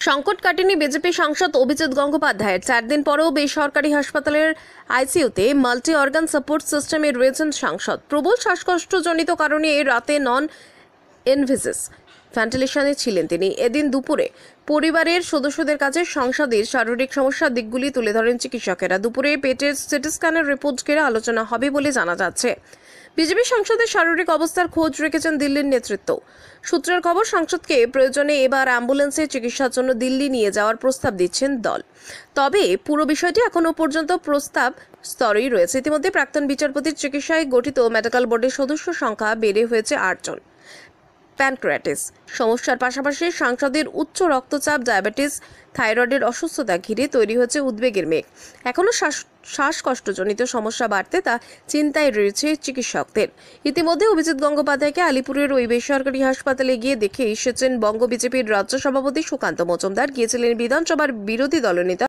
সংকট কাটেনি বিজেপি সাংসদ অভিজিৎ গঙ্গোপাধ্যায়ের। 4 দিন পরেও বেসরকারি হাসপাতালের আইসিইউতে মাল্টি অর্গান সাপোর্ট সিস্টেমে রয়েছেন সাংসদ। প্রবল শ্বাসকষ্টজনিত কারণে রাতে নন ইনভিসিস ভেন্টিলেশনে ছিলেন তিনি। এদিন দুপুরে পরিবারের সদস্যদের কাছে সংসদের শারীরিক সমস্যার দিকগুলি তুলে ধরেন চিকিৎসকেরা। দুপুরে পেটের সিটি স্ক্যানের রিপোর্ট ঘিরে আলোচনা হবে বলে জানা যাচ্ছে। বিজেপি সাংসদের শারীরিক অবস্থার খোঁজ রেখেছেন দিল্লির নেতৃত্ব। সূত্রের খবর, সাংসদকে প্রয়োজনে এবার অ্যাম্বুলেন্সে চিকিৎসার জন্য দিল্লি নিয়ে যাওয়ার প্রস্তাব দিচ্ছেন দল। তবে পুরো বিষয়টি এখনো পর্যন্ত প্রস্তাব স্তরেই রয়েছে। ইতিমধ্যে প্রাক্তন বিচারপতির চিকিৎসায় গঠিত মেডিকেল বোর্ডের সদস্য সংখ্যা বেড়ে হয়েছে 8 জন। প্যানক্রিয়াটিস সমস্যার পাশাপাশি সাংসদের উচ্চ রক্তচাপ, ডায়াবেটিস, থাইরয়েডের অসুস্থতা ঘিরে তৈরি হয়েছে উদ্বেগের মেঘ। এখনও শ্বাসকষ্টজনিত সমস্যা বাড়তে তা চিন্তায় রয়েছে চিকিৎসকদের। ইতিমধ্যে অভিজিৎ গঙ্গোপাধ্যায়কে আলিপুরের ওই বেসরকারি হাসপাতালে গিয়ে দেখে এসেছেন বঙ্গ বিজেপির রাজ্য সভাপতি সুকান্ত মজুমদার। গিয়েছিলেন বিধানসভার বিরোধী দলনেতা